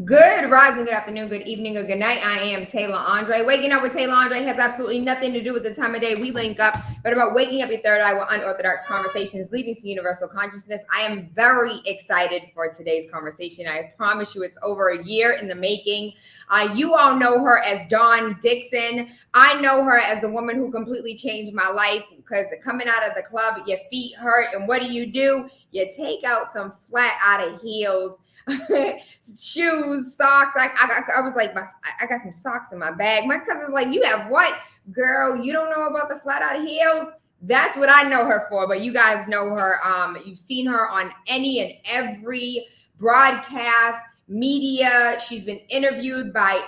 Good rising, good afternoon, good evening, or good night. I am Taylor Andre. Waking up with Taylor Andre has absolutely nothing to do with the time of day we link up, but about waking up your third eye with unorthodox conversations leading to universal consciousness. I am very excited for today's conversation. I promise you it's over a year in the making. You all know her as Dawn Dickson. I know her as the woman who completely changed my life because coming out of the club, your feet hurt. And what do? You take out some flat out of heels shoes, socks. I was like, I got some socks in my bag. My cousin's like, you have what? Girl, you don't know about the flat out heels? That's what I know her for. But you guys know her. You've seen her on any and every broadcast, media. She's been interviewed by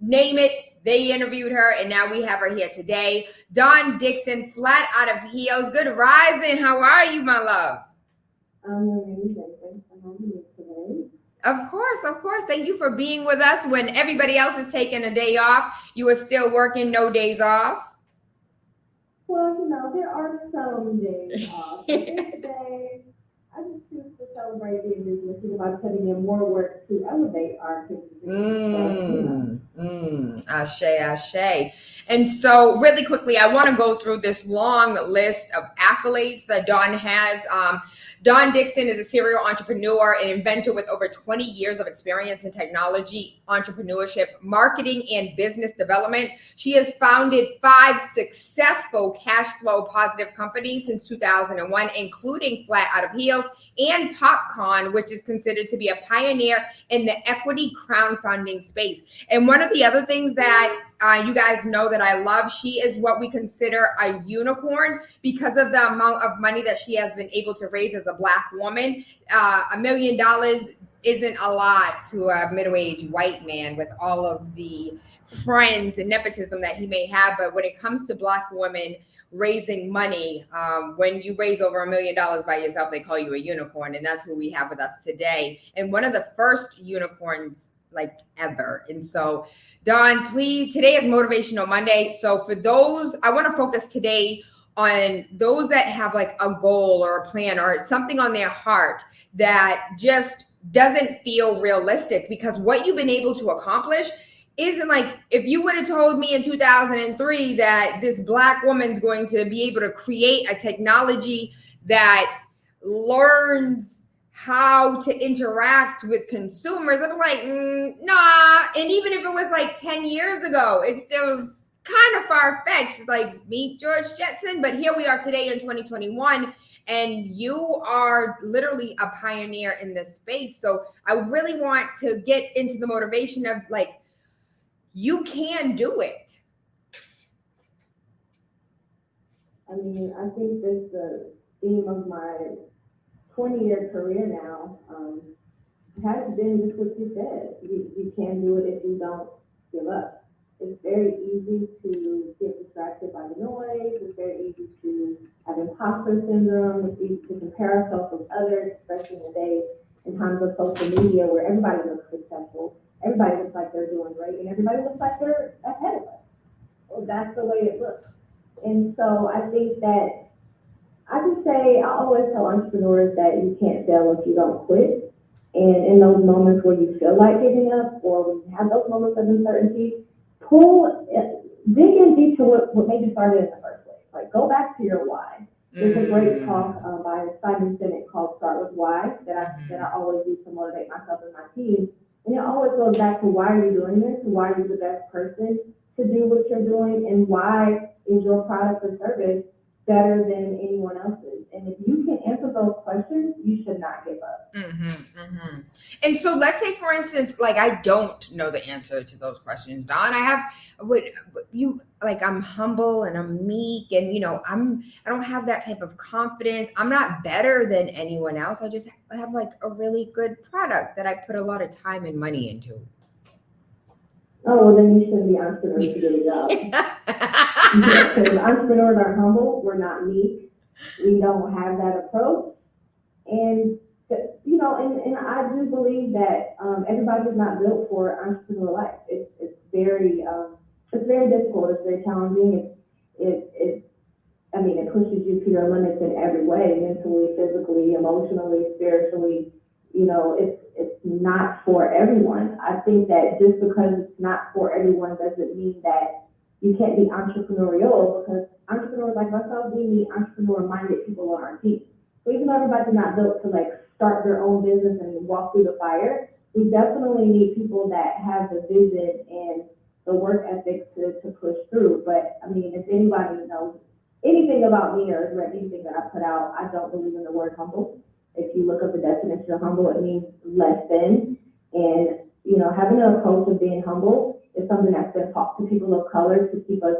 name it. They interviewed her, and now we have her here today. Dawn Dickson, flat out of heels. Good rising. How are you, my love? I'm amazing. Thanks for having me today. Of course. Thank you for being with us when everybody else is taking a day off. You are still working, no days off. Well, there are some days off. But this day, I just choose to celebrate being business by putting in more work to elevate our capabilities. Ashe. And so, really quickly, I want to go through this long list of accolades that Dawn has. Dawn Dickson is a serial entrepreneur and inventor with over 20 years of experience in technology, entrepreneurship, marketing, and business development. She has founded 5 successful cash flow positive companies since 2001, including Flat Out of Heels and PopCom, which is considered to be a pioneer in the equity crowdfunding space. And one of the other things that you guys know that I love, she is what we consider a unicorn because of the amount of money that she has been able to raise as a Black woman. $1 million isn't a lot to a middle-aged white man with all of the friends and nepotism that he may have. But when it comes to Black women raising money, when you raise over $1 million by yourself, they call you a unicorn. And that's who we have with us today. And one of the first unicorns like ever. And so, Dawn, please, today is Motivational Monday. So for those, I want to focus today on those that have like a goal or a plan or something on their heart that just doesn't feel realistic, because what you've been able to accomplish isn't like, if you would have told me in 2003 that this Black woman's going to be able to create a technology that learns how to interact with consumers, I'm like, nah. And even if it was like 10 years ago, it still was kind of far-fetched, like meet George Jetson. But here we are today in 2021, and you are literally a pioneer in this space. So I really want to get into the motivation of like, you can do it. I think that's the theme of my 20-year career now. Has been just what you said. You can do it if you don't give up. It's very easy to get distracted by the noise. It's very easy to have imposter syndrome. It's easy to compare ourselves with others, especially in the days and times of social media where everybody looks successful. Everybody looks like they're doing great, and everybody looks like they're ahead of us. Well, that's the way it looks. And so I think that I always tell entrepreneurs that you can't fail if you don't quit. And in those moments where you feel like giving up, or when you have those moments of uncertainty, dig in deep to what made you start it in the first place. Like, go back to your why. There's a great talk by Simon Sinek called "Start with Why" that I always use to motivate myself and my team. And it always goes back to, why are you doing this? Why are you the best person to do what you're doing? And why is your product or service better than anyone else's? And if you can answer those questions, you should not give up. And so let's say, for instance, like I don't know the answer to those questions, Dawn. I'm humble and I'm meek, and I don't have that type of confidence. I'm not better than anyone else. I just have like a really good product that I put a lot of time and money into. Oh, well, then you shouldn't be entrepreneurs to do the job. Because entrepreneurs are humble. We're not meek. We don't have that approach. And, and I do believe that everybody is not built for entrepreneurial life. It's very difficult. It's very challenging. It pushes you to your limits in every way, mentally, physically, emotionally, spiritually. it's not for everyone. I think that just because it's not for everyone doesn't mean that you can't be entrepreneurial, because entrepreneurs like myself, we need entrepreneur-minded people on our team. So even though everybody's not built to like start their own business and walk through the fire, we definitely need people that have the vision and the work ethic to push through. But I mean, if anybody knows anything about me or has read anything that I put out, I don't believe in the word humble. If you look up the definition of humble, it means less than. And, having an approach of being humble is something that's been taught to people of color to keep us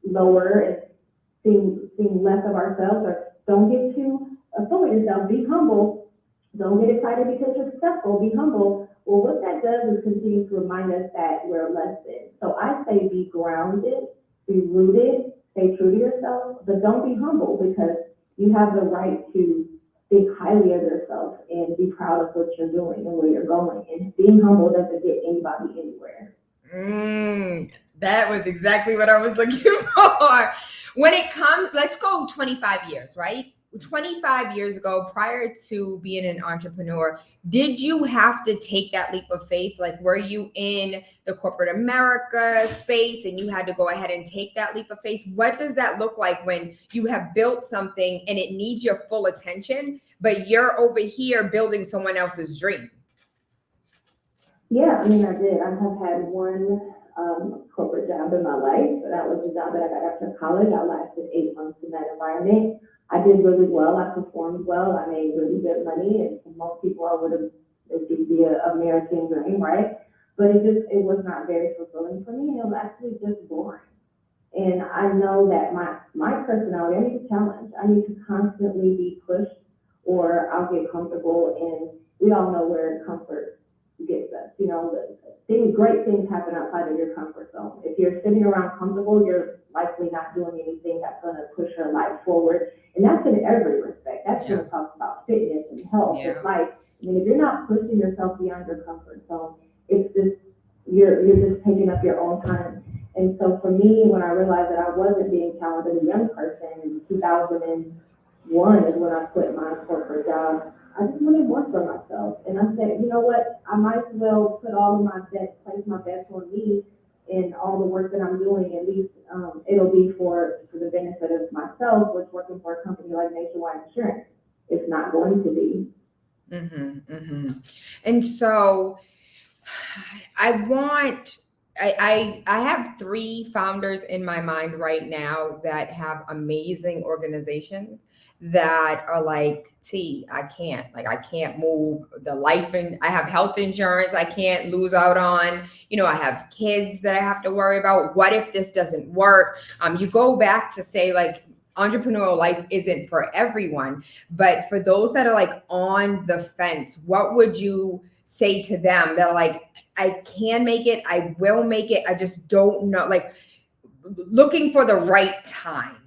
lower and seeing less of ourselves. Or don't get too full of yourself. Be humble. Don't get excited because you're successful. Be humble. Well, what that does is continue to remind us that we're less than. So I say be grounded, be rooted, stay true to yourself, but don't be humble, because you have the right to think highly of yourself and be proud of what you're doing and where you're going. And being humble doesn't get anybody anywhere. That was exactly what I was looking for. When it comes, let's go 25 years, right? 25 years ago, prior to being an entrepreneur, did you have to take that leap of faith? Like, were you in the corporate America space and you had to go ahead and take that leap of faith? What does that look like when you have built something and it needs your full attention, but you're over here building someone else's dream? Yeah, I mean, I did. I have had one corporate job in my life. That was the job that I got after college. I lasted 8 months in that environment. I did really well. I performed well. I made really good money, and for most people, it would be an American dream, right? But it was not very fulfilling for me. It was actually just boring. And I know that my personality, I need a challenge. I need to constantly be pushed, or I'll get comfortable. And we all know where comfort gets us. Great things happen outside of your comfort zone. If you're sitting around comfortable, you're likely not doing anything that's going to push your life forward. And that's in every respect. That's going to talk about fitness and health and life. I mean, if you're not pushing yourself beyond your comfort zone, it's just, you're just taking up your own time. And so for me, when I realized that I wasn't being challenged as a young person in 2001 is when I quit my corporate job. I just wanted more for myself. And I said, you know what, I might as well put all of my bets, place my bets on me and all the work that I'm doing. At least it'll be for the benefit of myself, which working for a company like Nationwide Insurance, it's not going to be. And so I have 3 founders in my mind right now that have amazing organizations that are like, I can't move the life, and I have health insurance I can't lose out on. I have kids that I have to worry about. What if this doesn't work? You go back to say, like, entrepreneurial life isn't for everyone, but for those that are like on the fence, what would you say to them? They're like, I can make it, I will make it, I just don't know, like looking for the right time.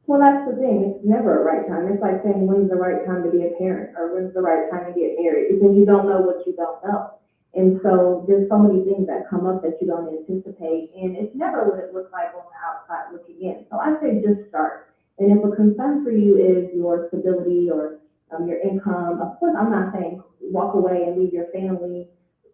Well, that's the thing. It's never a right time. It's like saying, when's the right time to be a parent, or when's the right time to get married, because you don't know what you don't know. And so there's so many things that come up that you don't anticipate, and it's never what it looks like on the outside looking in. So I say just start. And if a concern for you is your stability or your income, of course, I'm not saying walk away and leave your family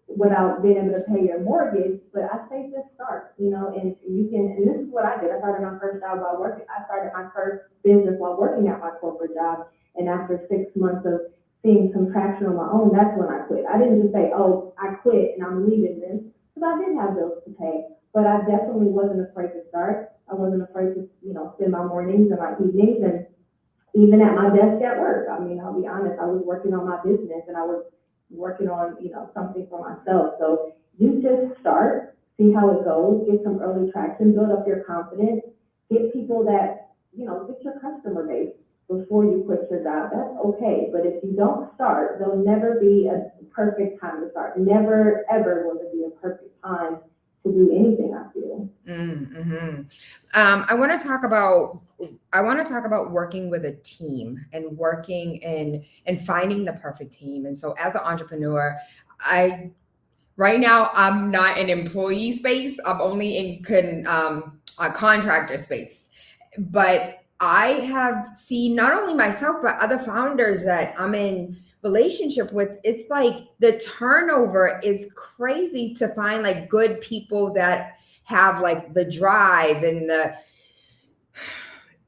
without being able to pay your mortgage, but I say just start, and you can, and this is what I did. I started my first job while working. I started my first business while working at my corporate job. And after 6 months of seeing some traction on my own, that's when I quit. I didn't just say, oh, I quit and I'm leaving this, because I did have bills to pay, but I definitely wasn't afraid to start. I wasn't afraid to, spend my mornings and my evenings, and even at my desk at work. I mean, I'll be honest, I was working on my business and I was working on, something for myself. So you just start, see how it goes, get some early traction, build up your confidence, get people that, get your customer base before you quit your job. That's okay. But if you don't start, there'll never be a perfect time to start. Never, ever will there be a perfect time to do anything, I feel. I want to talk about working with a team and working and finding the perfect team. And so as an entrepreneur, right now I'm not in employee space. I'm only in a contractor space. But I have seen not only myself, but other founders that I'm in relationship with, it's like the turnover is crazy to find like good people that have like the drive and the,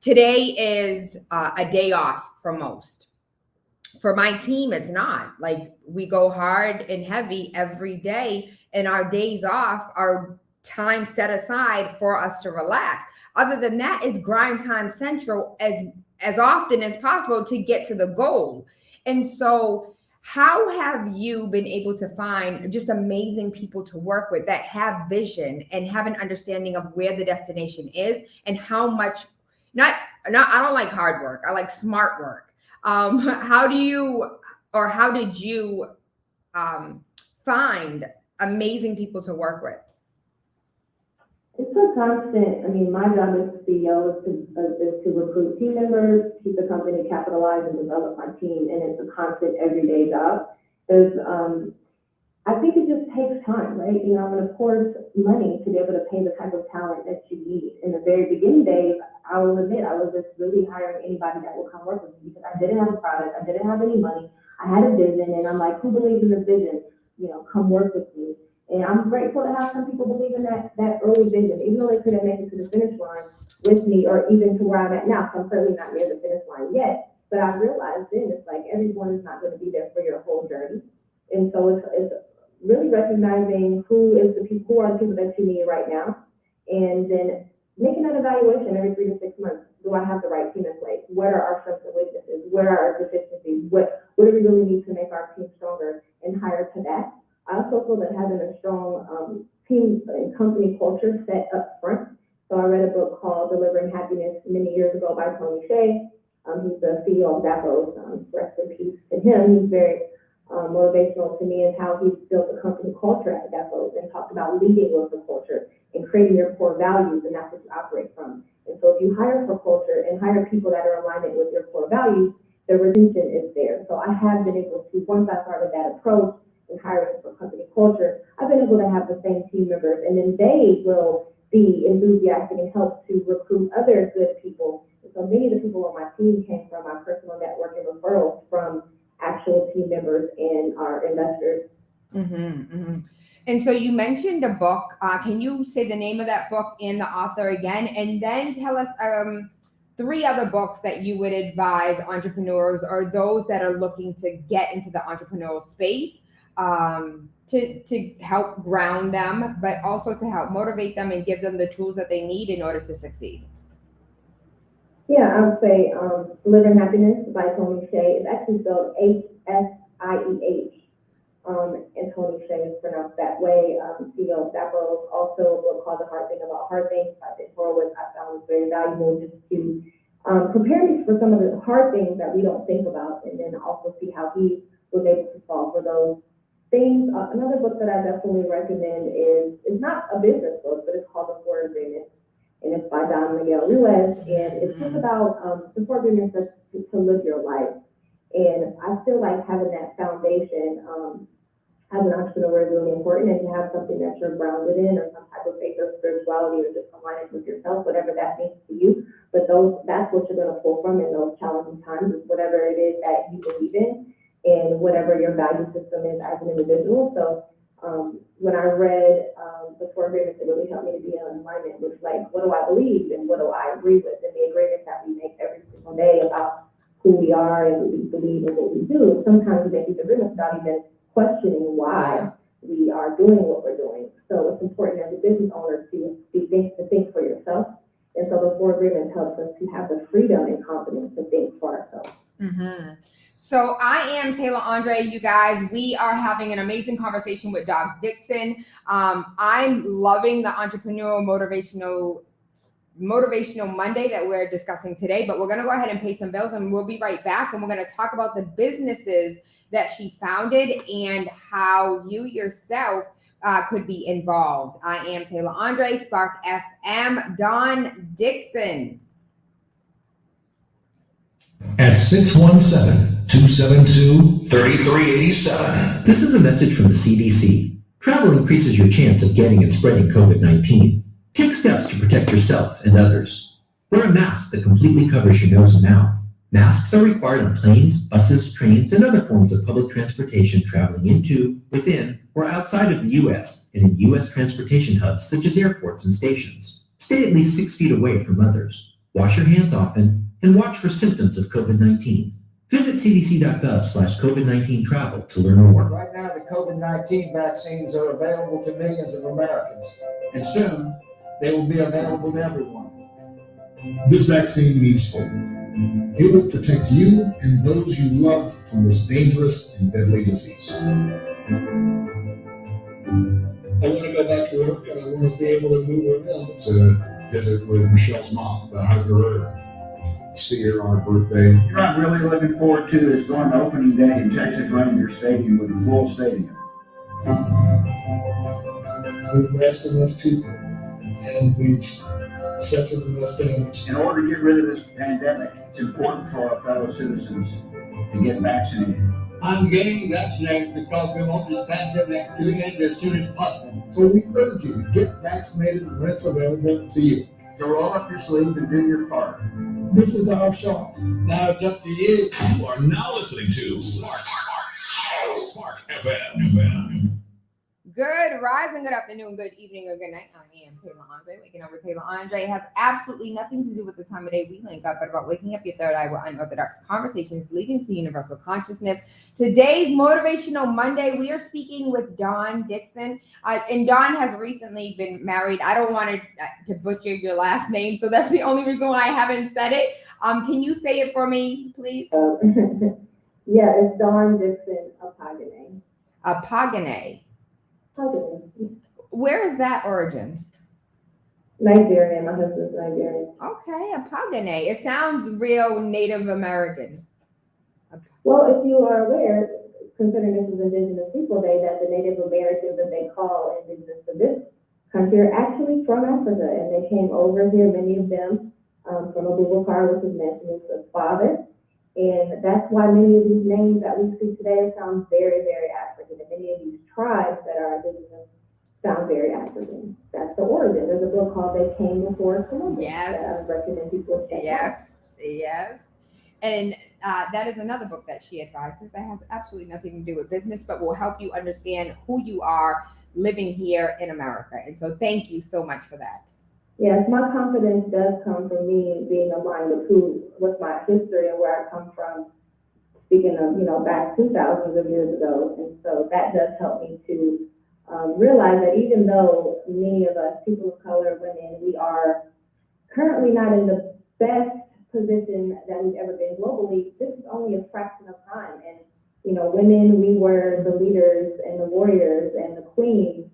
today is a day off for most. For my team, it's not. Like, we go hard and heavy every day, and our days off are time set aside for us to relax. Other than that, is grind time central as often as possible to get to the goal. And so how have you been able to find just amazing people to work with that have vision and have an understanding of where the destination is, and how much, not I don't like hard work, I like smart work. How did you find amazing people to work with? It's a constant. I mean, my job as CEO is to recruit team members, keep the company capitalized, and develop my team. And it's a constant, everyday job. I think it just takes time, right? And of course, money to be able to pay the type of talent that you need. In the very beginning days, I will admit, I was just really hiring anybody that will come work with me because I didn't have a product, I didn't have any money, I had a vision, and I'm like, who believes in the vision? Come work with me. And I'm grateful to have some people believe in that early vision, even though they couldn't make it to the finish line with me, or even to where I'm at now. So I'm certainly not near the finish line yet, but I realized then it's like everyone is not going to be there for your whole journey. And so it's really recognizing who are the people that you need right now, and then making an evaluation every 3 to 6 months. Do I have the right team in place? What are our strengths and weaknesses? Where are our deficiencies? What do we really need to make our team stronger, and hire to that? I also feel that having a strong team and company culture set up front. So I read a book called Delivering Happiness many years ago by Tony Hsieh. He's the CEO of Bachelor. Rest in peace to him. He's very motivational to me, and how he's built a company culture at Defos, and talked about leading with the culture and creating your core values, and that's what you operate from. And so if you hire for culture and hire people that are in alignment with your core values, the retention is there. So I have been able to, once I started that approach and hiring for company culture, I've been able to have the same team members, and then they will be enthusiastic and help to recruit other good people. And so many of the people on my team came from my personal network and referrals from actual team members and our investors. Mm-hmm, mm-hmm. And so you mentioned a book. Can you say the name of that book and the author again? And then tell us 3 other books that you would advise entrepreneurs, or those that are looking to get into the entrepreneurial space, to help ground them, but also to help motivate them and give them the tools that they need in order to succeed. Yeah, I would say Delivering Happiness by Tony Hsieh. It's actually spelled Hsieh. And Tony Hsieh is pronounced that way. CEO of Bachelor. Also a book called The Hard Thing About Hard Things by Ben Horowitz. I found it very valuable just to prepare me for some of the hard things that we don't think about, and then also see how he was able to solve for those things. Another book that I definitely recommend is not a business book, but it's called The Flair Agreement. And it's by Don Ruiz, and it's just about the 4 agreements to live your life. And I feel like having that foundation as an entrepreneur is really important, and to have something that you're grounded in, or some type of faith or spirituality, or just alignment with yourself, whatever that means to you. But that's what you're going to pull from in those challenging times, is whatever it is that you believe in, and whatever your value system is as an individual. So when I read the 4 agreements, it really helped me to be in alignment with, like, what do I believe and what do I agree with, and the agreements that we make every single day about who we are and what we believe and what we do. Sometimes we make these agreements without even questioning why we are doing what we're doing. So it's important as a business owner to think for yourself. And so the 4 agreements helps us to have the freedom and confidence to think for ourselves. Mm-hmm. So I am Taylor Andre, you guys. We are having an amazing conversation with Dawn Dickson. I'm loving the entrepreneurial motivational Monday that we're discussing today, but we're going to go ahead and pay some bills, and we'll be right back. And we're going to talk about the businesses that she founded and how you yourself could be involved. I am Taylor Andre, Spark FM, Dawn Dickson. At 617-272-3387. This is a message from the CDC. Travel increases your chance of getting and spreading COVID-19. Take steps to protect yourself and others. Wear a mask that completely covers your nose and mouth. Masks are required on planes, buses, trains, and other forms of public transportation traveling into, within, or outside of the U.S. and in U.S. transportation hubs such as airports and stations. Stay at least 6 feet away from others. Wash your hands often and watch for symptoms of COVID-19. Visit cdc.gov/COVID-19 travel to learn more. Right now, the COVID-19 vaccines are available to millions of Americans, and soon they will be available to everyone. This vaccine means hope. It will protect you and those you love from this dangerous and deadly disease. I want to go back to work and I want to be able to move around. To visit with Michelle's mom, to hug her, see her on her birthday. What I'm really looking forward to is going to opening day in Texas Rangers Stadium with a full stadium. We've lost enough people and we've suffered enough damage. In order to get rid of this pandemic, it's important for our fellow citizens to get vaccinated. I'm getting vaccinated because we want this pandemic to end as soon as possible. So we urge you to get vaccinated when it's available to you. So roll up your sleeve and do your part. This is our shot. Now it's up to you. You are now listening to Spark FM. Good rising, good afternoon, good evening, or good night. I am Taylor Andre. Waking up with Taylor Andre has absolutely nothing to do with the time of day we link up, but about waking up your third eye with unorthodox conversations leading to universal consciousness. Today's Motivational Monday, we are speaking with Dawn Dickson. And Dawn has recently been married. I don't want to butcher your last name, so that's the only reason why I haven't said it. Can you say it for me, please? Yeah, it's Dawn Dickson Apogene. Apogene. Where is that origin? Nigerian. My husband's Nigerian. Okay, Apogene. It sounds real Native American. Well, if you are aware, considering this is Indigenous People Day, that the Native Americans that they call indigenous to this country are actually from Africa, and they came over here, many of them from Abubakar, which is Nancy's father. And that's why many of these names that we see today sound very, very African. And many of these tribes that are indigenous sound very African. That's the origin. There's a book called They Came Before Columbus. Yes. That I recommend people check out. Yes. And that is another book that she advises that has absolutely nothing to do with business, but will help you understand who you are living here in America. And so thank you so much for that. Yes, my confidence does come from me being aligned with my history and where I come from, speaking of, back 2,000s of years ago. And so that does help me to realize that even though many of us, people of color, women, we are currently not in the best position that we've ever been globally, this is only a fraction of time. And, women, we were the leaders and the warriors and the queens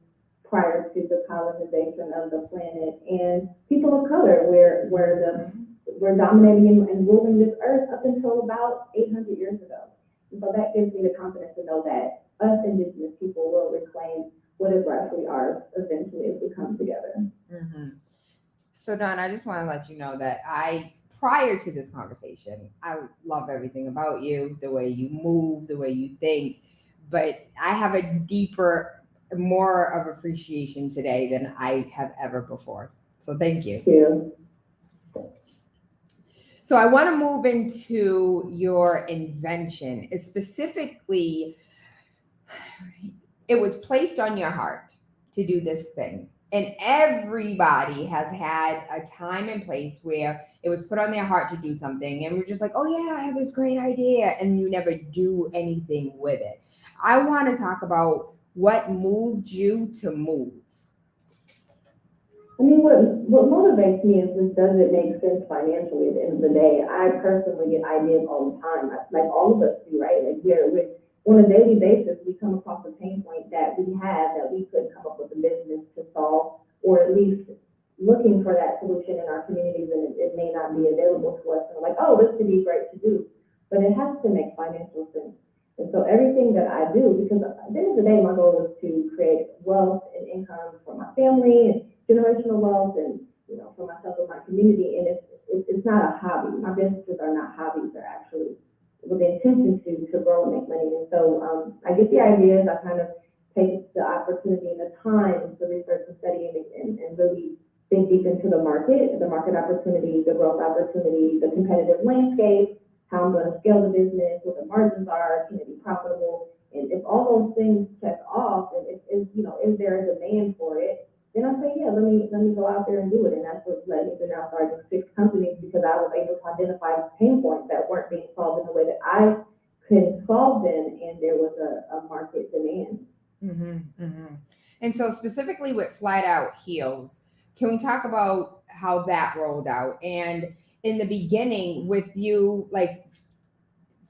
prior to the colonization of the planet, and people of color we're dominating and ruling this earth up until about 800 years ago. And so that gives me the confidence to know that us indigenous people will reclaim what is rightfully ours eventually if we come together. Mm-hmm. So Dawn, I just want to let you know that prior to this conversation, I love everything about you, the way you move, the way you think, but I have a deeper, more of appreciation today than I have ever before. So thank you. Thank you. So I want to move into your invention. Specifically, it was placed on your heart to do this thing. And everybody has had a time and place where it was put on their heart to do something. And we're just like, oh yeah, I have this great idea. And you never do anything with it. I want to talk about what moved you to move. I mean, what motivates me is just, does it make sense financially at the end of the day? I personally get ideas all the time, like all of us do, right? Like we're on a daily basis, we come across a pain point that we have that we could come up with a business to solve, or at least looking for that solution in our communities, and it may not be available to us. And we're like, oh, this could be great to do, but it has to make financial sense. And so everything that I do, because at the end of the day, my goal is to create wealth and income for my family and generational wealth, and for myself and my community. And it's not a hobby. My businesses are not hobbies; they're actually with the intention to grow and make money. And so I get the ideas. I kind of take the opportunity and the time to research and study and really dig deep into the market opportunity, the growth opportunity, the competitive landscape, how I'm going to scale the business, what the margins are, can it be profitable? And if all those things check off, and is there a demand for it, then I say, yeah, let me go out there and do it. And that's what led me to now starting 6 companies, because I was able to identify pain points that weren't being solved in the way that I could solve them, and there was a market demand. And so specifically with Flat Out Heels, can we talk about how that rolled out? And in the beginning with you, like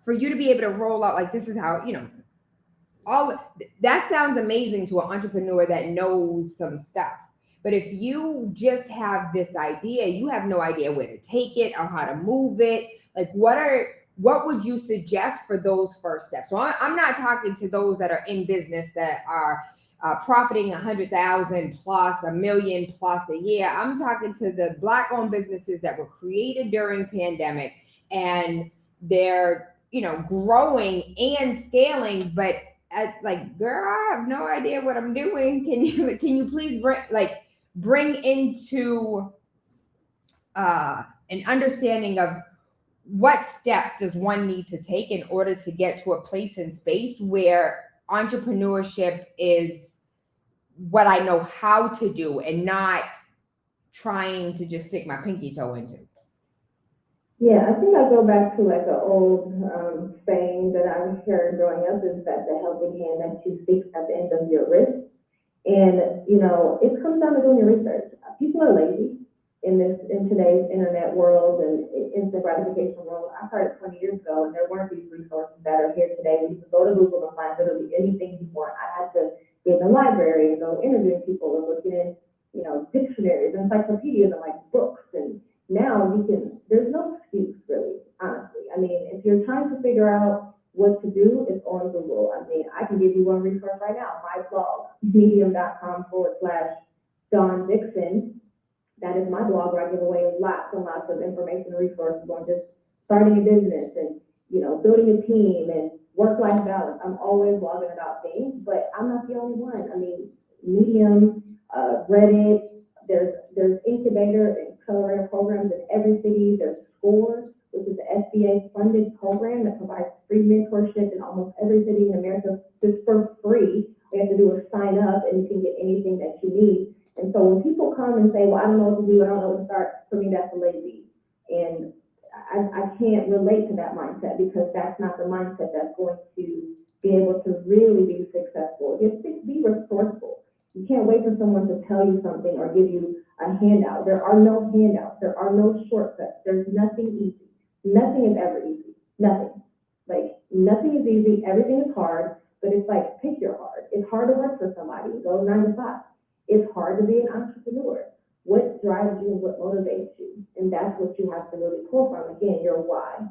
for you to be able to roll out, like this is how, all that sounds amazing to an entrepreneur that knows some stuff. But if you just have this idea, you have no idea where to take it or how to move it. Like what would you suggest for those first steps? So I'm not talking to those that are in business that are profiting 100,000 plus, $1 million plus a year. I'm talking to the Black-owned businesses that were created during pandemic, and they're growing and scaling, but girl, I have no idea what I'm doing. Can you please bring into an understanding of what steps does one need to take in order to get to a place and space where entrepreneurship is what I know how to do and not trying to just stick my pinky toe into? Yeah, I think I go back to like an old saying that I heard growing up, is that the helping hand that you seek at the end of your wrist. And, it comes down to doing your research. People are lazy in today's internet world and instant gratification world. I started 20 years ago, and there weren't these resources that are here today. We could go to Google and find literally anything you want. I had to get in the library and go interviewing people and looking in, dictionaries, encyclopedias, and like books. And now there's no excuse really, honestly. I mean, if you're trying to figure out what to do, it's on Google. I mean, I can give you one resource right now, my blog, medium.com/Dawn Dickson. That is my blog where I give away lots and lots of information and resources on just starting a business and, building a team and work-life balance. I'm always blogging about things, but I'm not the only one. I mean, Medium, Reddit, there's incubator and accelerator programs in every city. There's SCORE, which is the SBA funded program that provides free mentorship in almost every city in America just for free. All you have to do is sign up, and you can get anything that you need. And so when people come and say, well, I don't know what to do, I don't know what to start, for me, that's lazy. And I can't relate to that mindset, because that's not the mindset that's going to be able to really be successful. Just be resourceful. You can't wait for someone to tell you something or give you a handout. There are no handouts. There are no shortcuts. There's nothing easy. Nothing is ever easy. Nothing. Nothing is easy. Everything is hard, but it's like, pick your hard. It's hard to work for somebody. Go 9 to 5. It's hard to be an entrepreneur. What drives you and what motivates you? And that's what you have to really pull from. Again, your why.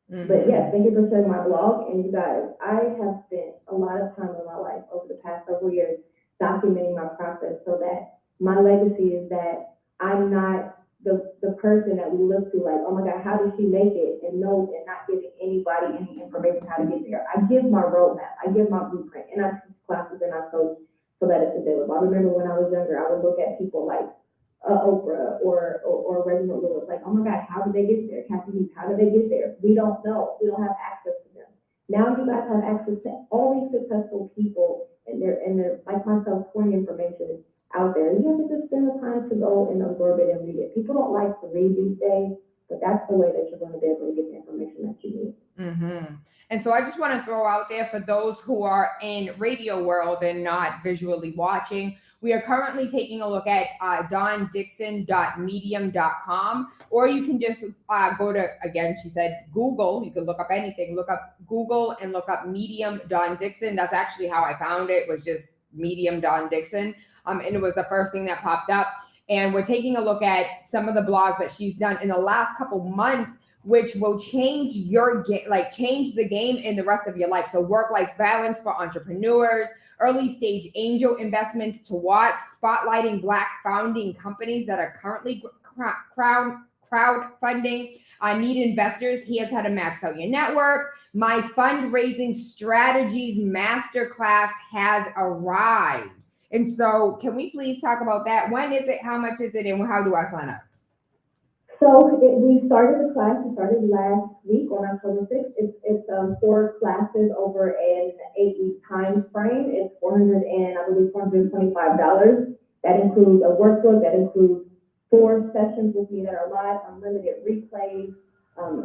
But yes, thank you for sharing my blog. And you guys, I have spent a lot of time in my life over the past several years documenting my process, so that my legacy is that I'm not the person that we look to like, oh my God, how did she make it? And not giving anybody any information how to get there. I give my roadmap, I give my blueprint, and I teach classes and I coach so that it's available. I remember when I was younger, I would look at people like Oprah or Reginald Lewis, like, oh my God, how did they get there? Kathy Heath, how did they get there? We don't know. We don't have access to them. Now you guys have access to all these successful people, and they're like myself, pouring information out there. You have to just spend the time to go and absorb it and read it. People don't like to read these days, but that's the way that you're going to be able to get the information that you need. And so I just want to throw out there for those who are in radio world and not visually watching, we are currently taking a look at dawndickson.medium.com, or you can just go to, again, she said Google. You can look up anything. Look up Google and look up Medium Dawn Dickson. That's actually how I found it, was just Medium Dawn Dickson. And it was the first thing that popped up. And we're taking a look at some of the blogs that she's done in the last couple months, which will change change the game in the rest of your life. So work-life balance for entrepreneurs, early stage angel investments to watch, spotlighting Black founding companies that are currently crowdfunding, need investors. He has how to max out your network. My fundraising strategies masterclass has arrived. And so can we please talk about that? When is it? How much is it? And how do I sign up? So we started the class, we started last week on October 6th. It's 4 classes over an 8-week time frame. It's $425. That includes a workbook, that includes 4 sessions with me that are live, unlimited replays,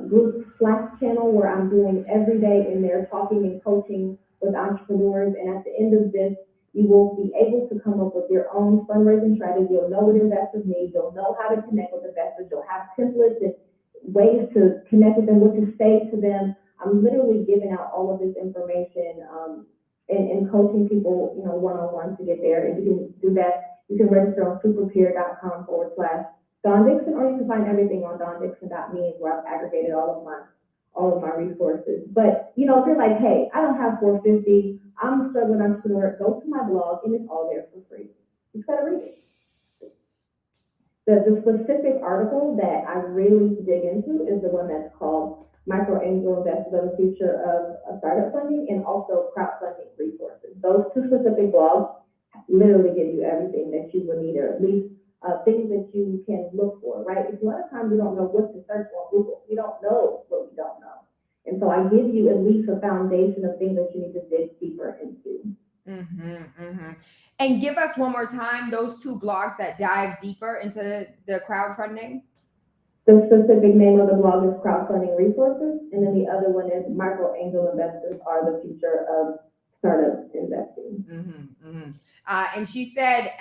group Slack channel where I'm doing every day in there talking and coaching with entrepreneurs. And at the end of this, you will be able to come up with your own fundraising strategy. You'll know what investors need. You'll know how to connect with investors. You'll have templates and ways to connect with them, what to say to them. I'm literally giving out all of this information and coaching people, one-on-one to get there. And you can do that. You can register on superpeer.com/Dawn Dickson, or you can find everything on dawndickson.me where I've aggregated all of my resources. But, if you're like, hey, I don't have $450, I'm a struggling entrepreneur, go to my blog and it's all there for free. You just gotta read it. The specific article that I really dig into is the one that's called Micro Angel Investors of the Future of Startup Funding, and also Crowdfunding Resources. Those 2 specific blogs literally give you everything that you will need, or at least things that you can look for, right? Because a lot of times we don't know what to search on Google. We don't know what we don't know. And so I give you at least a foundation of things that you need to dig deeper into. And give us one more time those 2 blogs that dive deeper into the crowdfunding. The specific name of the blog is Crowdfunding Resources, and then the other one is Micro Angel Investors Are the Future of Startup Investing. And she said,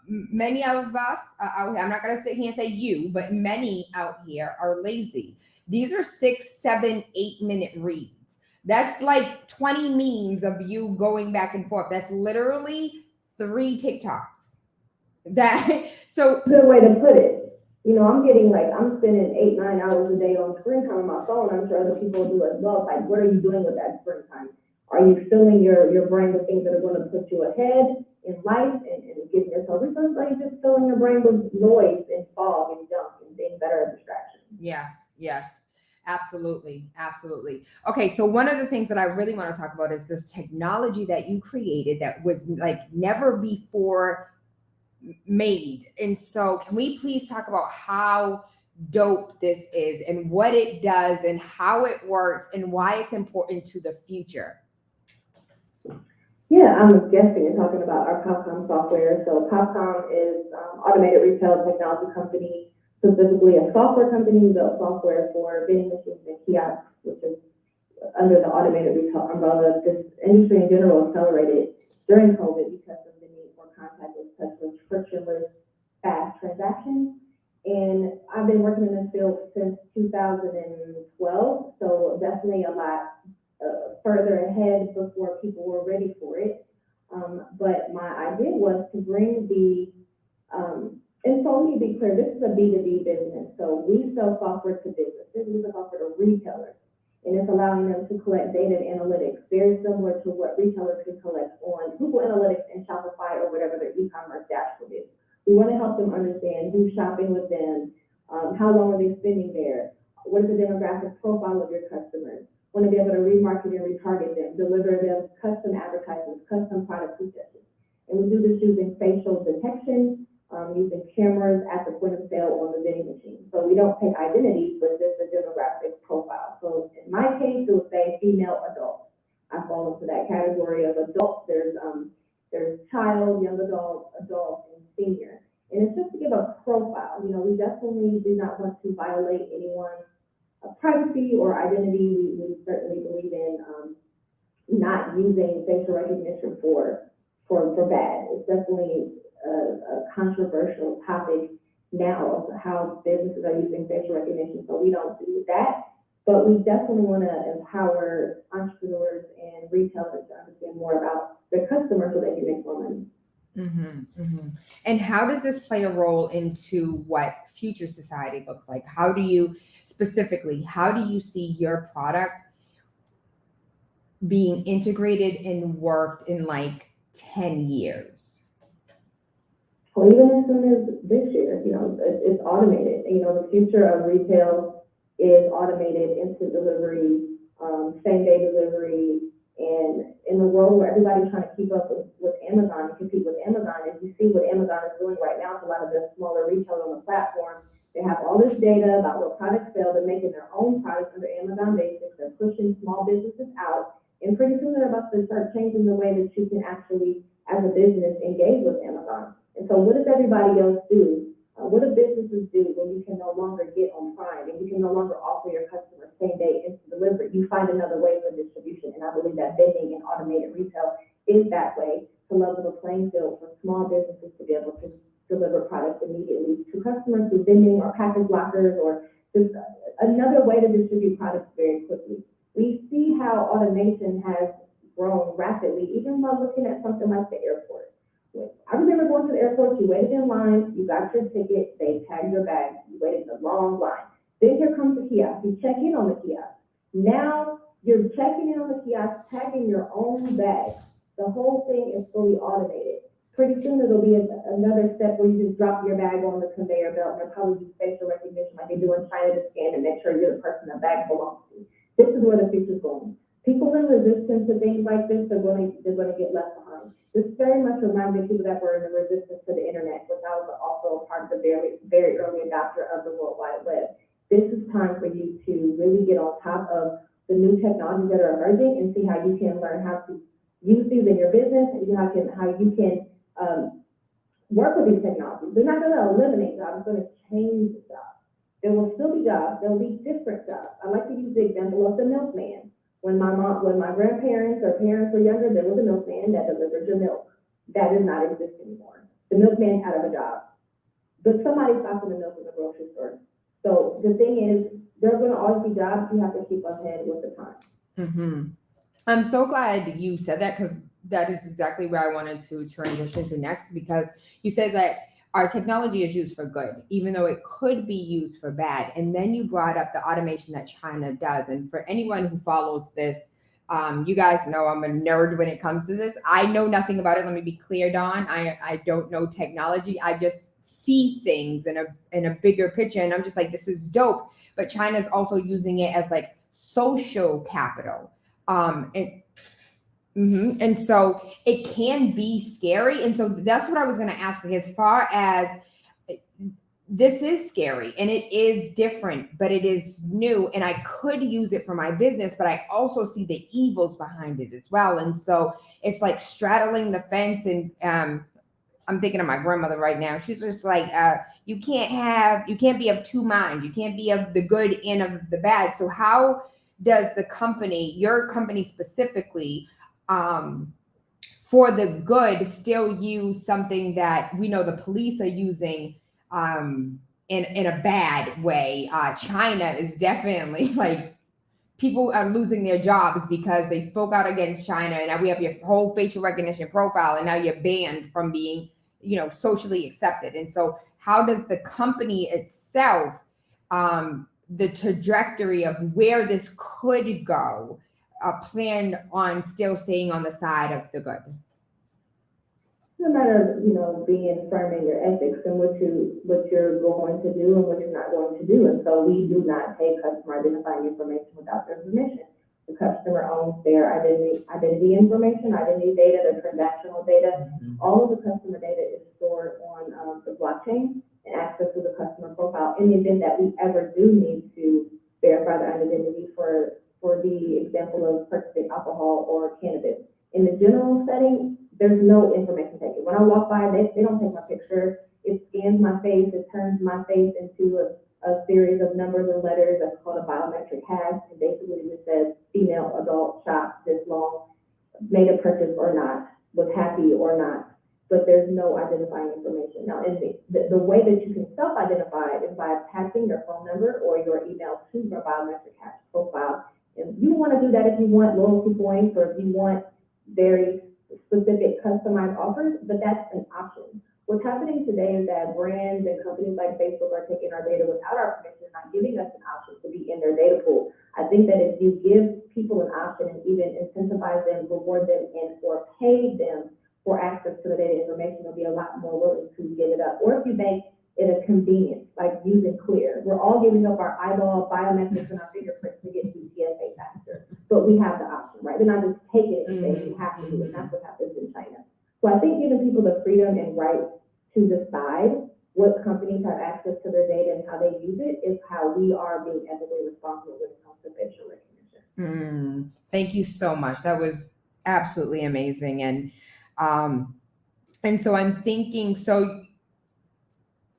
many of us out here, I'm not going to sit here and say you, but many out here are lazy. These are 6, 7, 8-minute reads. That's like 20 memes of you going back and forth. That's literally 3 TikToks. So good way to put it. I'm spending 8-9 hours a day on screen time on my phone. I'm sure other people do as well. Like, what are you doing with that screen time? Are you filling your brain with things that are going to put you ahead in life and giving yourself resources? Are you just filling your brain with noise and fog and junk and things that are a distraction? Yes. Absolutely. Okay, so one of the things that I really want to talk about is this technology that you created that was like never before made. And so can we please talk about how dope this is and what it does and how it works and why it's important to the future? Yeah, I'm guessing you're talking about our PopCom software. So PopCom is automated retail technology company, specifically a software company who built software for vending machines and kiosks, which is under the automated retail umbrella. This industry in general accelerated during COVID because of the need for contactless, touchless, frictionless, fast transactions. And I've been working in this field since 2012, so definitely a lot further ahead before people were ready for it. But my idea was to bring and so let me be clear, this is a B2B business. So we sell software to businesses, we sell software to retailers, and it's allowing them to collect data and analytics, very similar to what retailers can collect on Google Analytics and Shopify or whatever their e-commerce dashboard is. We want to help them understand who's shopping with them, how long are they spending there, what is the demographic profile of your customers. Want to be able to remarket and retarget them, deliver them custom advertisements, custom product suggestions. And we do this using facial detection, using cameras at the point of sale on the vending machine. So we don't take identities, but just a demographic profile. So in my case, it would say female adult. I fall into that category of adults. There's child, young adult, and senior. And it's just to give a profile. We definitely do not want to violate anyone's privacy or identity. We certainly believe in not using facial recognition for bad. It's definitely a controversial topic now of how businesses are using facial recognition, so we don't do that. But we definitely want to empower entrepreneurs and retailers to understand more about their customers so they can make more money. And how does this play a role into what future society looks like? How do you see your product being integrated and worked in like 10 years? Well, even as soon as this year, it's automated. The future of retail is automated instant delivery, same-day delivery, and in the world where everybody's trying to keep up with Amazon and compete with Amazon, as you see what Amazon is doing right now, it's a lot of the smaller retailers on the platform. They have all this data about what products sell. They're making their own products under Amazon Basics. They're pushing small businesses out. And pretty soon they're about to start changing the way that you can actually, as a business, engage with Amazon. And so what does everybody else do? What do businesses do when you can no longer get on Prime and you can no longer offer your customers same-day instant delivery? You find another way for distribution. And I believe that vending and automated retail is that way to level the playing field for small businesses to be able to deliver products immediately to customers through vending or package lockers or just another way to distribute products very quickly. We see how automation has grown rapidly, even while looking at something like the airport. I remember going to the airport, you waited in line, you got your ticket, they tagged your bag, you waited in a long line. Then here comes the kiosk, you check in on the kiosk. Now you're checking in on the kiosk, tagging your own bag. The whole thing is fully automated. Pretty soon it'll be another step where you just drop your bag on the conveyor belt and they'll probably do facial recognition like they do in China to scan and make sure you're the person the bag belongs to. This is where the future's going. People in resistance to things like this are going to get left behind. This very much reminds me of people that were in the resistance to the internet, which I was also a part of the very, very early adopter of the World Wide Web. This is time for you to really get on top of the new technologies that are emerging and see how you can learn how to use these in your business and how you can work with these technologies. They're not going to eliminate jobs, it's going to change the jobs. There will still be jobs, there will be different jobs. I like to use the example of the milkman. When my grandparents or parents were younger, there was a milkman that delivered your milk. That does not exist anymore. The milkman's out of a job. But somebody's stocking the milk in the grocery store. So the thing is, there's going to always be jobs. You have to keep ahead with the time. Mm-hmm. I'm so glad you said that because that is exactly where I wanted to transition to next, because you said that our technology is used for good, even though it could be used for bad. And then you brought up the automation that China does. And for anyone who follows this, you guys know I'm a nerd when it comes to this. I know nothing about it. Let me be clear, Dawn. I don't know technology. I just see things in a bigger picture. And I'm just like, this is dope. But China's also using it as like social capital. And so it can be scary. And so that's what I was going to ask. As far as this is scary and it is different, but it is new and I could use it for my business, but I also see the evils behind it as well. And so it's like straddling the fence. And I'm thinking of my grandmother right now. She's just like, you can't be of two minds. You can't be of the good and of the bad. So how does the company, your company specifically, for the good, still use something that we know the police are using in a bad way? China is definitely like, people are losing their jobs because they spoke out against China, and now we have your whole facial recognition profile, and now you're banned from being, socially accepted. And so how does the company itself, the trajectory of where this could go, plan on still staying on the side of the good? No matter, being firm in your ethics and what you're going to do and what you're not going to do. And so we do not take customer identifying information without their permission. The customer owns their identity information, identity data, their transactional data. All of the customer data is stored on the blockchain and access to the customer profile in the event that we ever do need to verify their identity for the example of purchasing alcohol or cannabis. In the general setting, there's no information taken. When I walk by, they don't take my picture. It scans my face. It turns my face into a series of numbers and letters. That's called a biometric hash. And basically it says female, adult, shop, this long, made a purchase or not, was happy or not. But there's no identifying information. Now, in the way that you can self-identify is by attaching your phone number or your email to your biometric hash profile. And you want to do that if you want loyalty points or if you want very specific customized offers, but that's an option. What's happening today is that brands and companies like Facebook are taking our data without our permission, not giving us an option to be in their data pool. I think that if you give people an option and even incentivize them, reward them, and or pay them for access to the data information, they'll be a lot more willing to give it up. Or if you make it a convenience, like using Clear. We're all giving up our eyeball biometrics and our fingerprints to get through TSA faster. But we have the option, right? They're not just taking it and saying you have to do it. That's what happens in China. So I think giving people the freedom and right to decide what companies have access to their data and how they use it is how we are being ethically responsible when it comes to facial recognition. Thank you so much. That was absolutely amazing. And so I'm thinking, so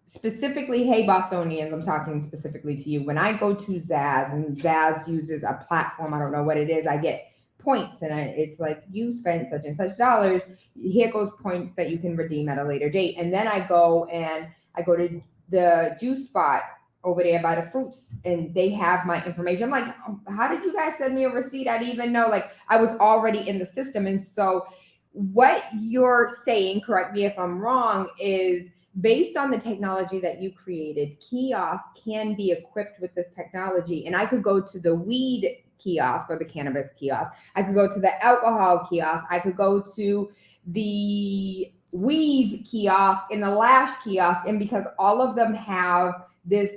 specifically, hey Bostonians, I'm talking specifically to you. When I go to Zaz and Zaz uses a platform, I don't know what it is, I get points, and it's like, you spent such and such dollars, here goes points that you can redeem at a later date. And then I go to the juice spot over there by the fruits, and they have my information. I'm like, how did you guys send me a receipt? I didn't even know. Like, I was already in the system. And so what you're saying, correct me if I'm wrong, is based on the technology that you created, kiosks can be equipped with this technology. And I could go to the weed kiosk or the cannabis kiosk. I could go to the alcohol kiosk. I could go to the weave kiosk and the lash kiosk. And because all of them have this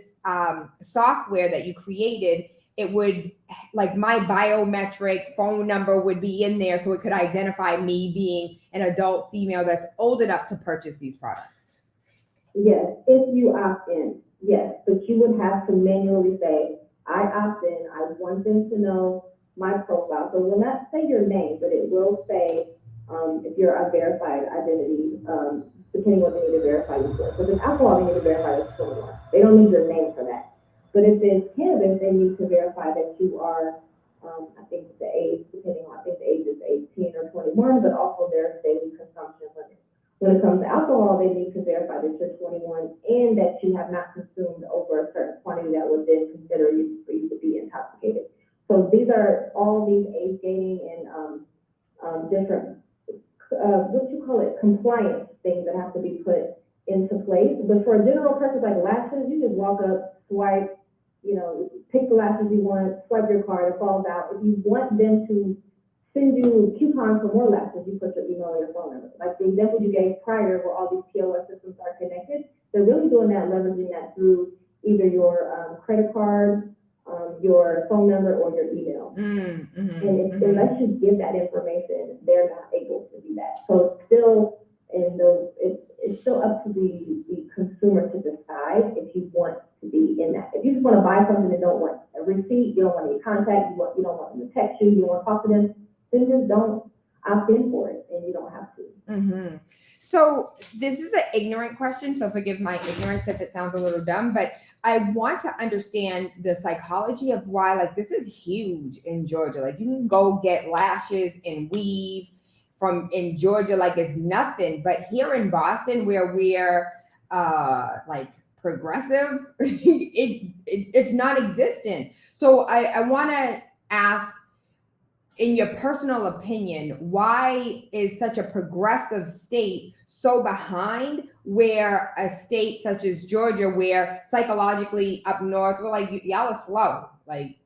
software that you created, it would, like, my biometric phone number would be in there, so it could identify me being an adult female that's old enough to purchase these products. Yes, if you opt in, yes, but you would have to manually say, I opt in, I want them to know my profile. So it will not say your name, but it will say if you're a verified identity, depending on what they need to verify you for. So if it's alcohol, they need to verify it's 21. They don't need your name for that. But if it's cannabis, they need to verify that you are, I think the age, depending on, I think the age is 18 or 21, but also their daily consumption limit. When it comes to alcohol, they need to verify that you're 21 and that you have not consumed over a certain quantity that would then consider you for you to be intoxicated. So these are all these age gating and different, compliance things that have to be put into place. But for a general purpose like lashes, you just walk up, swipe, pick the lashes you want, swipe your card, it falls out. If you want them to send you coupons for more lashes, you put your email or your phone number. Like the example you gave prior, where all these POS systems are connected, they're really doing that, leveraging that through either your credit card, your phone number, or your email. Unless you give that information, they're not able to do that. So it's still it's still up to the consumer to decide if you want to be in that. If you just want to buy something and don't want a receipt, you don't want any contact, you don't want them to text you, you don't want to talk to them, then just don't opt in for it, and you don't have to. So this is an ignorant question, so forgive my ignorance if it sounds a little dumb, but I want to understand the psychology of why, like, this is huge in Georgia. Like, you can go get lashes and weave in Georgia like it's nothing, but here in Boston, where we're like progressive, it's non-existent. So I want to ask, in your personal opinion, why is such a progressive state so behind, where a state such as Georgia, where psychologically up north, we're like, y'all are slow. Like,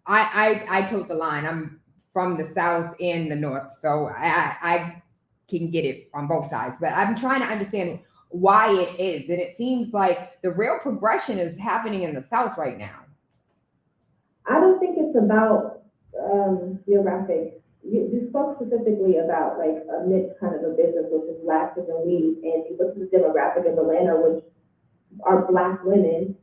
I took the line. I'm from the South and the North, so I can get it on both sides. But I'm trying to understand why it is. And it seems like the real progression is happening in the South right now. I don't think it's about geographic. You spoke specifically about like a niche kind of a business, which is lashes and weave, and you look at the demographic of Atlanta, which are Black women.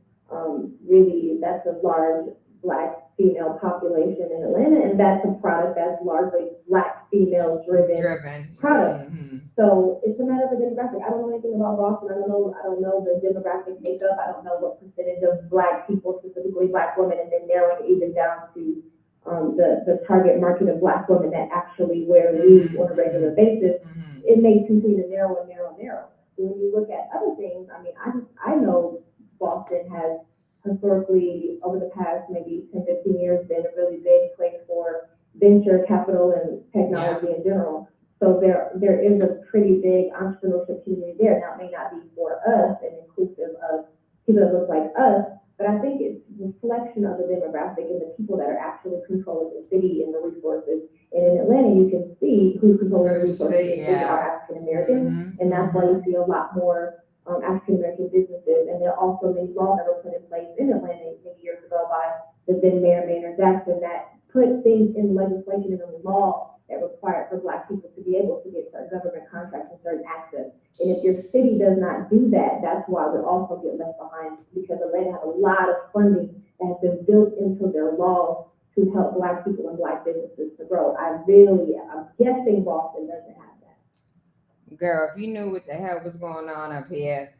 Really, that's a large Black female population in Atlanta, and that's a product that's largely Black female driven product. So it's a matter of the demographic. I don't know anything about Boston. I don't know the demographic makeup. I don't know what percentage of Black people, specifically Black women, and then narrowing it even down to the target market of Black women that actually wear weave on a regular basis. It may continue to narrow and narrow and narrow. So when you look at other things, I mean, I know Boston has historically, over the past maybe 10, 15 years, been a really big place for venture capital and technology in general. So there is a pretty big entrepreneurship community there. Now, it may not be for us and inclusive of people that look like us, but I think it's a reflection of the demographic and the people that are actually controlling the city and the resources. And in Atlanta, you can see who's controlling the resources. They are African Americans, and that's why you see a lot more African American businesses. And there are also many laws that were put in place in Atlanta many years ago by the then Mayor Maynard Jackson that put things in legislation and in the law that required for Black people to be able to get certain government contracts and certain access. And if your city does not do that, that's why we also get left behind, because Atlanta has a lot of funding that has been built into their laws to help Black people and Black businesses to grow. I'm guessing Boston doesn't have that. Girl, if you knew what the hell was going on up here.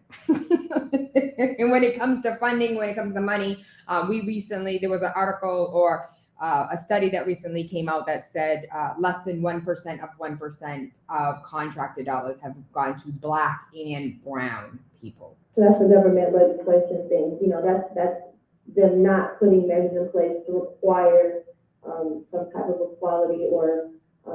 And when it comes to funding, when it comes to money, there was an article or a study that recently came out that said less than 1% of contracted dollars have gone to Black and brown people. So that's a government legislation thing. You know, that's them not putting measures in place to require some type of equality or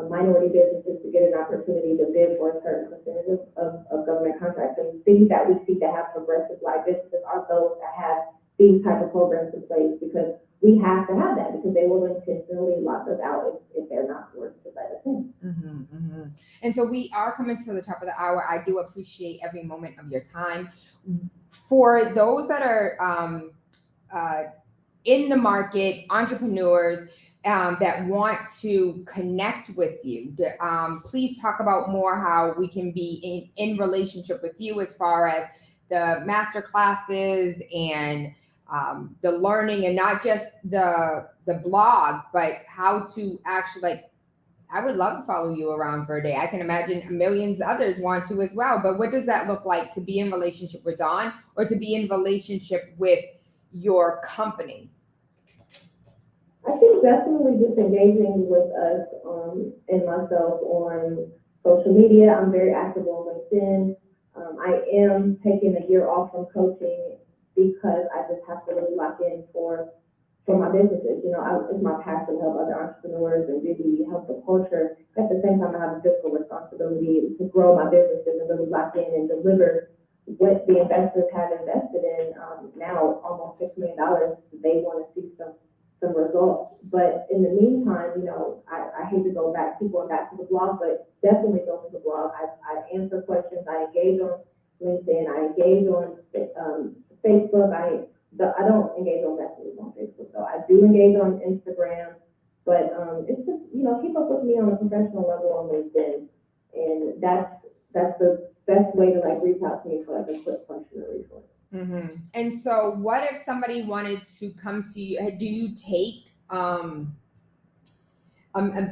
minority businesses to get an opportunity to bid for a certain percentage of government contracts. And things that we see that have progressive Black businesses are those that have these type of programs in place, because we have to have that, because they will intentionally lock us out if they're not working to let us in. Mm-hmm, mm-hmm. And so we are coming to the top of the hour. I do appreciate every moment of your time. For those that are in the market, entrepreneurs that want to connect with you, please talk about more how we can be in relationship with you as far as the master classes and the learning, and not just the blog, but how to actually, I would love to follow you around for a day. I can imagine millions of others want to as well. But what does that look like to be in relationship with Dawn, or to be in relationship with your company? I think definitely just engaging with us and myself on social media. I'm very active on LinkedIn. I am taking a year off from coaching because I just have to really lock in for my businesses. You know, it's my passion to help other entrepreneurs and really help the culture. At the same time, I have a fiscal responsibility to grow my businesses and really lock in and deliver what the investors have invested in. Now almost $6 million. They want to see some results. But in the meantime, you know, I hate to go back, keep going back to the blog, but definitely go to the blog. I answer questions. I engage on LinkedIn. I engage on Facebook. I don't engage on messages on Facebook, so I do engage on Instagram. But it's just, you know, keep up with me on a professional level on LinkedIn, and that's the best way to like reach out to me for like a quick question or resource. Mm-hmm. And so what if somebody wanted to come to you? Do you take, I'm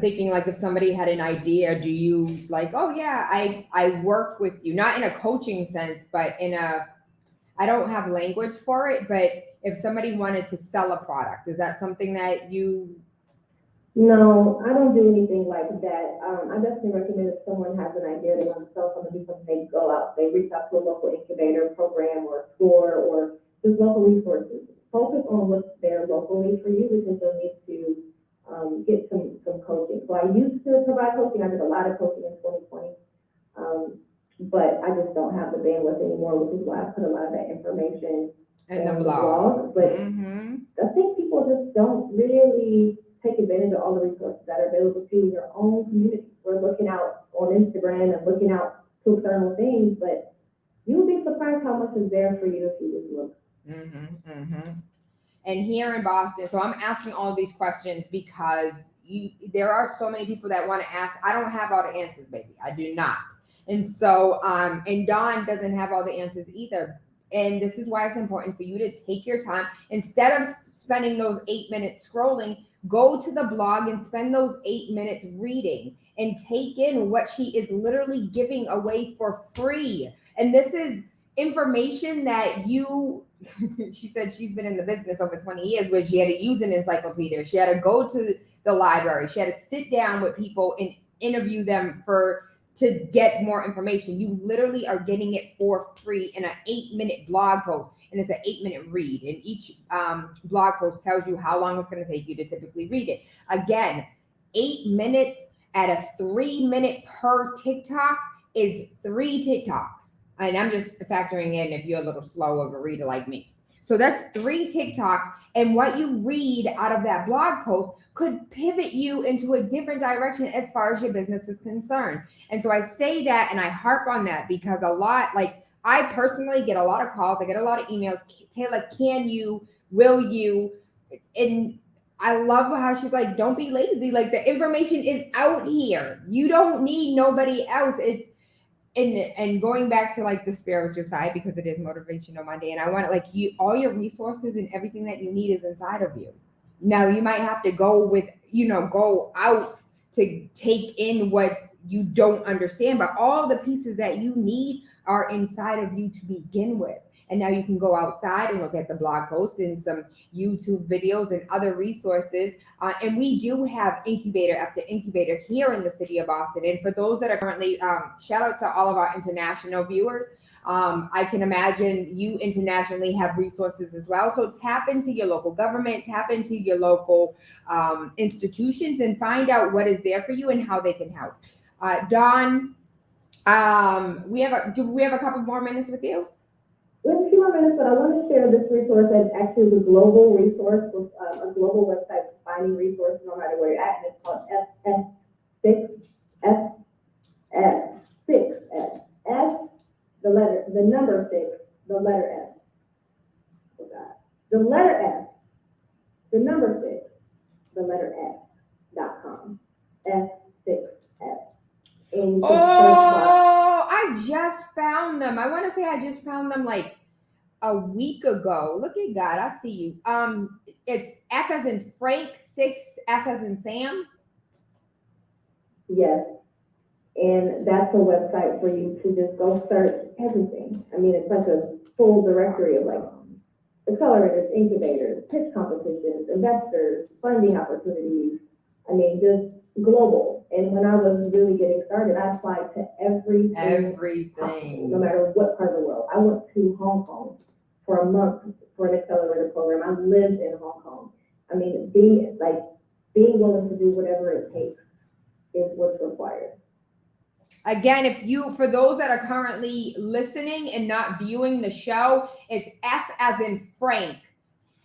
thinking like if somebody had an idea, do you like, oh yeah, I work with you, not in a coaching sense, but I don't have language for it, but if somebody wanted to sell a product, is that something that you? No, I don't do anything like that. I definitely recommend if someone has an idea, they want to sell something, they go out, they reach out to a local incubator program or store or just local resources. Focus on what's there locally for you, because you'll need to get some coaching. So I used to provide coaching. I did a lot of coaching in 2020, but I just don't have the bandwidth anymore, which is why I put a lot of that information And on the blog. But Mm-hmm. I think people just don't really take advantage of all the resources that are available to you in your own community. We're looking out on Instagram and looking out to external things, but you'll be surprised how much is there for you if you just look. Mm-hmm. Mm-hmm. And here in Boston, so I'm asking all these questions because there are so many people that want to ask. I don't have all the answers, baby. I do not. And so, and Dawn doesn't have all the answers either. And this is why it's important for you to take your time. Instead of spending those 8 minutes scrolling, go to the blog and spend those 8 minutes reading and take in what she is literally giving away for free. And this is information that she said she's been in the business over 20 years, where she had to use an encyclopedia. She had to go to the library. She had to sit down with people and interview them to get more information. You literally are getting it for free in an 8-minute blog post, and it's an 8-minute read. And each blog post tells you how long it's going to take you to typically read it. Again, 8 minutes at a 3-minute per TikTok is 3 TikToks. And I'm just factoring in if you're a little slow of a reader like me. So that's 3 TikToks. And what you read out of that blog post could pivot you into a different direction as far as your business is concerned. And so I say that and I harp on that because I personally get a lot of calls. I get a lot of emails. Taylor, can you, will you? And I love how she's like, don't be lazy. Like the information is out here. You don't need nobody else. It's and going back to like the spiritual side, because it is Motivational Monday, and I want like you, all your resources and everything that you need is inside of you. Now you might have to go out to take in what you don't understand, but all the pieces that you need are inside of you to begin with. And now you can go outside and look at the blog posts and some YouTube videos and other resources. And we do have incubator after incubator here in the city of Boston. And for those that are currently, shout out to all of our international viewers. I can imagine you internationally have resources as well. So tap into your local government, tap into your local institutions, and find out what is there for you and how they can help. Dawn, do we have a couple more minutes with you? We have a few more minutes, but I want to share this resource that's actually the global resource with a global website for finding resources no matter where you're at, and it's called the number 6, the letter S. The letter S, the number 6, the letter S.com. S6S. Oh, I just found them. I want to say I just found them like a week ago. Look at God, I see you. It's F as in Frank, 6 S as in Sam. Yes. And that's a website for you to just go search everything. I mean, it's like a full directory of like accelerators, incubators, pitch competitions, investors, funding opportunities. I mean, just global. And when I was really getting started, I applied to everything, no matter what part of the world. I went to Hong Kong for a month for an accelerator program. I lived in Hong Kong. I mean, being willing to do whatever it takes is what's required. Again, for those that are currently listening and not viewing the show, it's F as in Frank,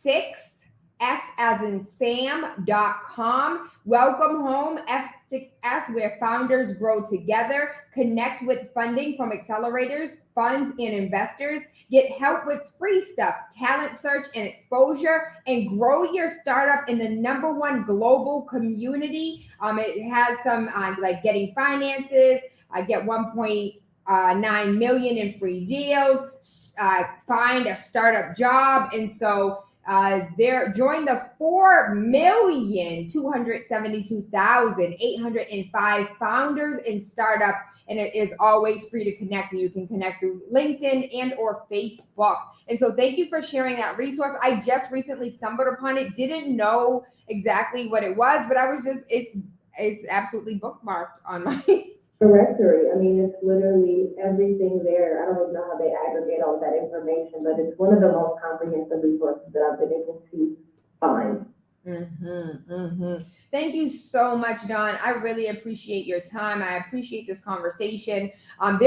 6 S as in Sam.com. Welcome home, F6S, where founders grow together. Connect with funding from accelerators, funds, and investors. Get help with free stuff, talent search and exposure, and grow your startup in the #1 global community. It has some like getting finances. I get 1.9 million in free deals. Find a startup job, and so join the 4,272,805 founders in startup, and it is always free to connect. You can connect through LinkedIn and or Facebook. And so thank you for sharing that resource. I just recently stumbled upon it, didn't know exactly what it was, but I was just, it's absolutely bookmarked on my directory. I mean, it's literally everything there. I don't even know how they aggregate all that information, but it's one of the most comprehensive resources that I've been able to find. Thank you so much, Dawn. I really appreciate your time. I appreciate this conversation. I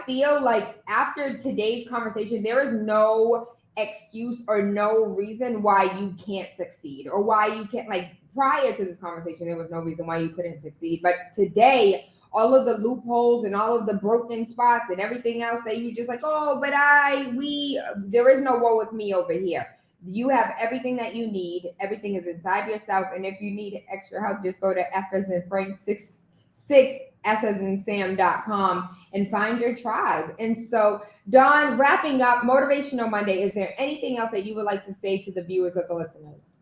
feel like after today's conversation, there is no excuse or no reason why you can't succeed, or why you can't, like, prior to this conversation, there was no reason why you couldn't succeed. But today, all of the loopholes and all of the broken spots and everything else that you just like, there is no woe with me over here. You have everything that you need. Everything is inside yourself. And if you need extra help, just go to F as in Frank, 6 S as in Sam.com and find your tribe. And so, Dawn, wrapping up Motivational Monday, is there anything else that you would like to say to the viewers or the listeners?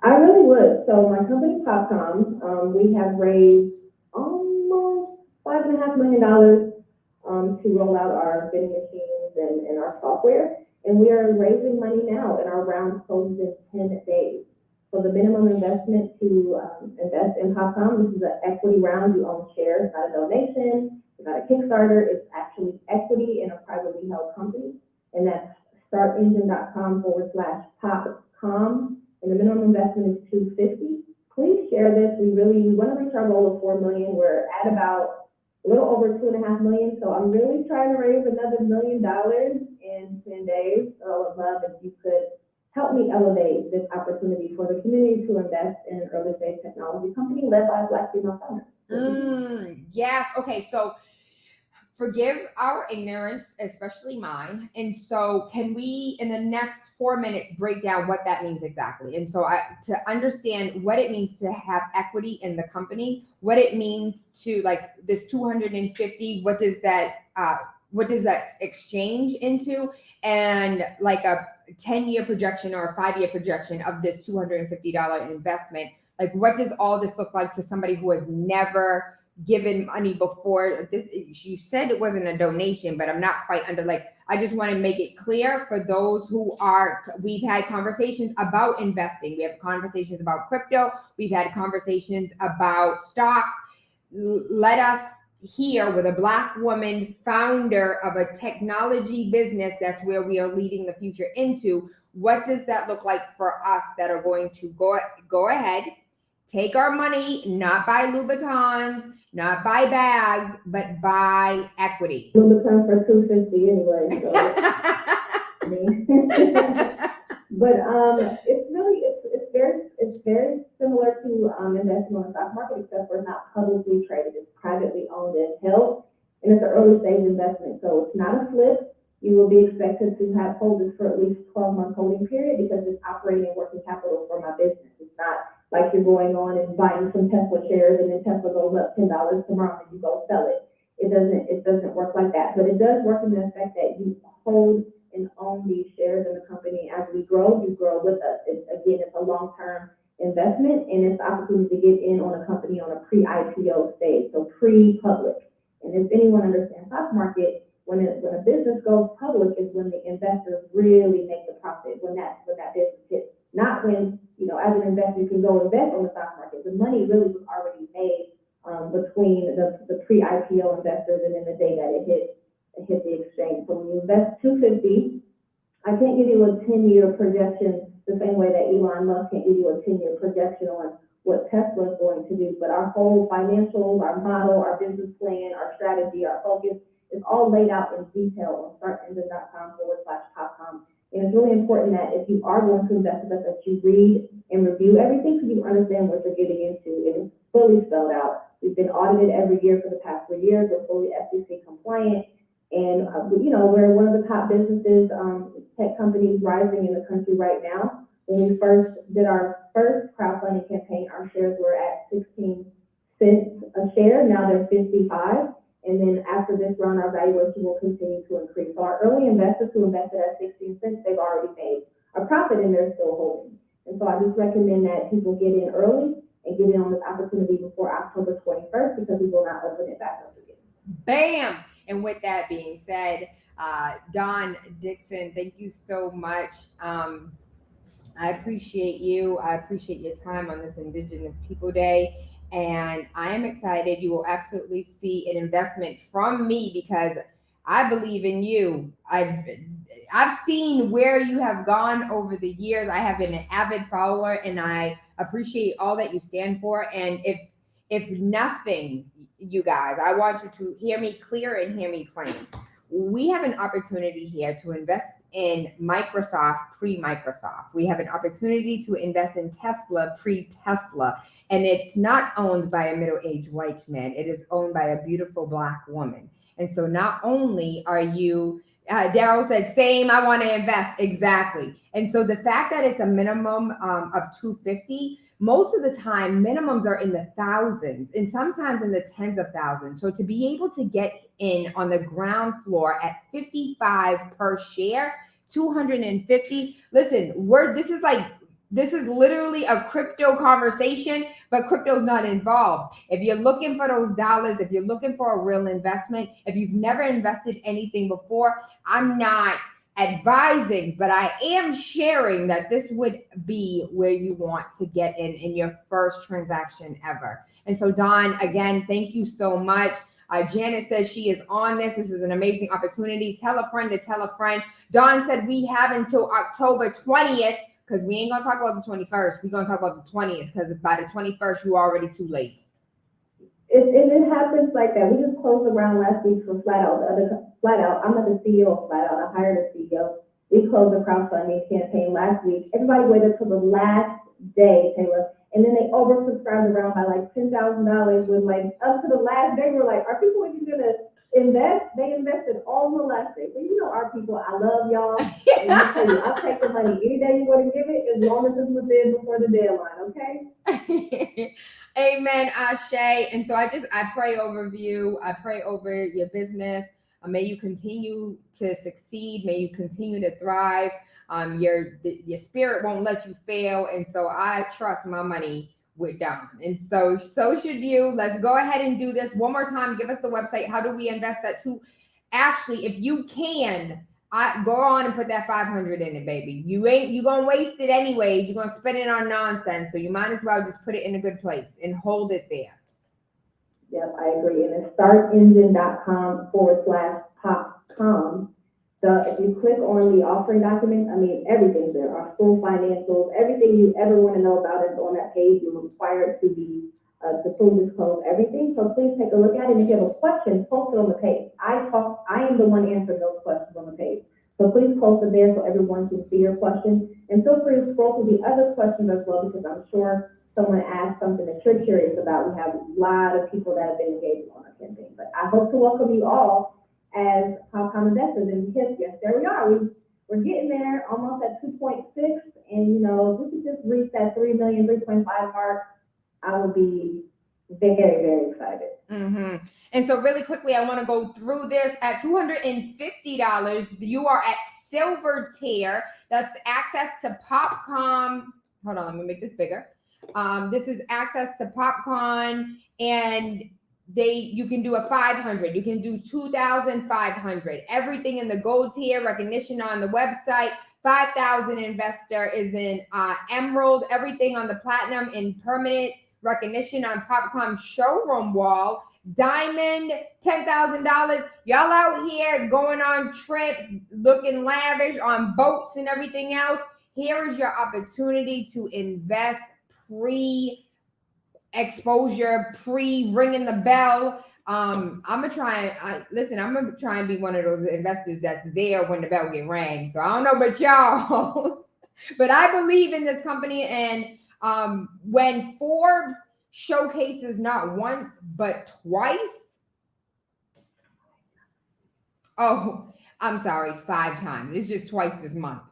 I really would. So my company, PopCom, we have raised almost $5.5 million to roll out our vending machines and our software. And we are raising money now, and our round closes in 10 days. So the minimum investment to invest in PopCom, this is an equity round. You own shares, not a donation, it's not a Kickstarter. It's actually equity in a privately held company. And that's startengine.com/PopCom. And the minimum investment is $250. Please share this. We want to reach our goal of 4 million. We're at about a little over 2.5 million. So I'm really trying to raise another $1 million in 10 days. So I would love if you could help me elevate this opportunity for the community to invest in an early stage technology company led by a Black female founder. Yes. Okay. So forgive our ignorance, especially mine. And so can we, in the next 4 minutes, break down what that means exactly? And so to understand what it means to have equity in the company, what it means to like this 250, what does that exchange into? And like a 10-year projection or a 5-year projection of this $250 investment. Like, what does all this look like to somebody who has never given money before? You said it wasn't a donation, but I'm not quite under, like, I just want to make it clear for those who are, we've had conversations about investing. We have conversations about crypto. We've had conversations about stocks. Let us hear with a Black woman, founder of a technology business, that's where we are leading the future into. What does that look like for us that are going to go ahead, take our money, not buy Louboutins, not buy bags, but buy equity? Louboutin for $250 anyway. So, I mean, but it's very similar to investing on the stock market, except for it's not publicly traded. It's privately owned and held, and it's an early stage investment. So it's not a flip. You will be expected to have holdings for at least 12-month holding period, because it's operating working capital for my business. It's not like you're going on and buying some Tesla shares and then Tesla goes up $10 tomorrow and you go sell it. It doesn't work like that. But it does work in the effect that you hold and own these shares in the company. As we grow, you grow with us. It's a long-term investment, and it's the opportunity to get in on a company on a pre-IPO stage, so pre-public. And if anyone understands stock market, when a business goes public is when the investors really make the profit, when that business hits. Not when, as an investor, you can go invest on the stock market. The money really was already made between the pre-IPO investors and then the day that it hit the exchange. So when you invest $250, I can't give you a 10-year projection the same way that Elon Musk can't give you a 10-year projection on what Tesla is going to do. But our whole financials, our model, our business plan, our strategy, our focus is all laid out in detail on startengine.com/PopCom. And it's really important that if you are going to invest with us, that you read and review everything so you understand what you're getting into. It is fully spelled out. We've been audited every year for the past 3 years. We're fully SEC compliant. And, we're one of the top businesses, tech companies rising in the country right now. When we first did our first crowdfunding campaign, our shares were at 16 cents a share. Now they're 55. And then after this round, our valuation will continue to increase. So our early investors who invested at 16 cents, they've already made a profit and they're still holding. And so I just recommend that people get in early and get in on this opportunity before October 21st, because we will not open it back up again. Bam! And with that being said, Dawn Dickson, thank you so much. I appreciate you. I appreciate your time on this Indigenous People Day. And I am excited. You will absolutely see an investment from me, because I believe in you. I've seen where you have gone over the years. I have been an avid follower, and I appreciate all that you stand for. And if nothing, you guys, I want you to hear me clear and hear me plain. We have an opportunity here to invest in Microsoft pre-Microsoft. We have an opportunity to invest in Tesla pre-Tesla. And it's not owned by a middle-aged white man. It is owned by a beautiful Black woman. And so not only are you, Daryl said, same, I want to invest. Exactly. And so the fact that it's a minimum of $250, most of the time, minimums are in the thousands and sometimes in the tens of thousands. So to be able to get in on the ground floor at $55 per share, $250, listen, this is literally a crypto conversation, but crypto's not involved. If you're looking for those dollars, if you're looking for a real investment, if you've never invested anything before, I'm not advising, but I am sharing that this would be where you want to get in your first transaction ever. And so, Dawn, again, thank you so much. Janet says she is on this. This is an amazing opportunity. Tell a friend to tell a friend. Dawn said we have until October 20th, because we ain't going to talk about the 21st. We're going to talk about the 20th, because by the 21st, you're already too late. It happens like that. We just closed the round last week for Flat Out. I'm not the CEO of Flat Out. I hired a CEO. We closed the crowdfunding campaign last week. Everybody waited till the last day, Taylor. And then they oversubscribed the round by like $10,000. When up to the last day, we're like, are people even going to They invested all the last day. So you know our people, I love y'all. And I tell you, I'll take the money any day you want to give it, as long as it's within before the deadline, okay? Amen, Ashe. And so I pray over you. I pray over your business. May you continue to succeed. May you continue to thrive. Your spirit won't let you fail. And so I trust my money with Dawn. And so should you. Let's go ahead and do this one more time. Give us the website. How do we invest that too? Actually, if you can, go on and put that 500 in it, baby. You gonna waste it anyways. You're gonna spend it on nonsense. So you might as well just put it in a good place and hold it there. Yep, I agree. And it's startengine.com/PopCom. So if you click on the offering documents, I mean, everything's there. Our full financials, everything you ever want to know about is on that page. You're required to be to full disclose everything. So please take a look at it. And if you have a question, post it on the page. I am the one answering those questions on the page. So please post it there so everyone can see your question. And feel free to scroll through the other questions as well, because I'm sure someone asked something that you're curious about. We have a lot of people that have been engaged on our campaign. But I hope to welcome you all as PopCom investors. And because, yes, there we are. We're getting there, almost at 2.6. And, you know, if we could just reach that 3 million, 3.5 mark, I would be very, very excited. Mm-hmm. And so really quickly, I want to go through this. At $250, you are at silver tier. That's access to PopCom. Hold on, let me make this bigger. This is access to PopCom, and you can do a 500. You can do 2,500. Everything in the gold tier, recognition on the website. 5,000 investor is in emerald. Everything on the platinum in permanent recognition on PopCom showroom wall. Diamond, $10,000. Y'all out here going on trips, looking lavish on boats and everything else. Here is your opportunity to invest pre-exposure, pre-ringing the bell. I'm gonna try and be one of those investors that's there when the bell get rang. So I don't know about y'all, but I believe in this company. And when Forbes showcases not once but twice, oh, I'm sorry, 5 times. It's just twice this month.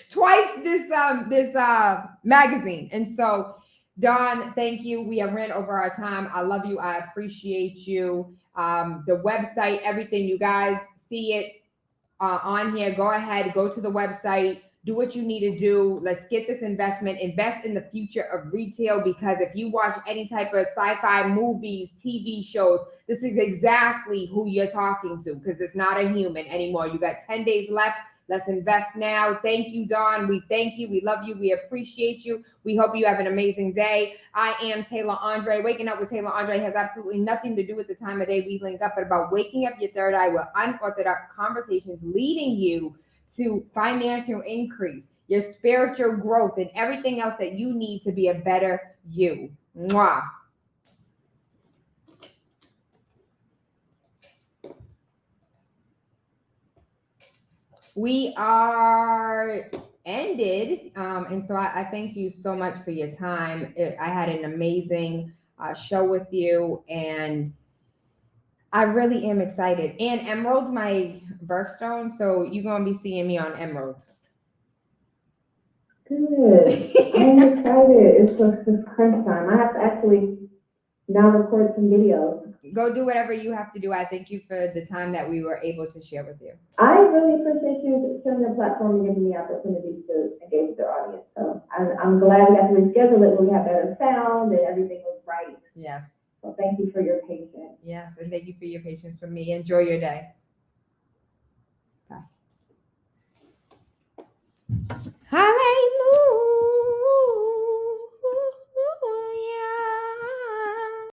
Twice this magazine. And so, Dawn, thank you. We have ran over our time. I love you. I appreciate you. The website, everything, you guys see it on here. Go ahead, go to the website, do what you need to do. Let's get this investment. Invest in the future of retail, because if you watch any type of sci-fi movies, TV shows, this is exactly who you're talking to, because it's not a human anymore. You got 10 days left. Let's invest now. Thank you, Dawn. We thank you. We love you. We appreciate you. We hope you have an amazing day. I am Taylor Andre. Waking Up with Taylor Andre has absolutely nothing to do with the time of day we link up, but about waking up your third eye with unorthodox conversations leading you to financial increase, your spiritual growth, and everything else that you need to be a better you. Mwah. We are ended. And so I thank you so much for your time. I had an amazing show with you, and I really am excited. And Emerald's my birthstone, so you're going to be seeing me on Emerald. Good. I'm excited. It's crunch time. I have to actually now record some videos. Go do whatever you have to do. I thank you for the time that we were able to share with you. I really appreciate you sharing the platform and giving me opportunities to engage with their audience. So I'm glad we got to reschedule it when we have better sound and everything was right. Yes. So thank you for your patience. Yes, and thank you for your patience with me. Enjoy your day. Bye. Hallelujah.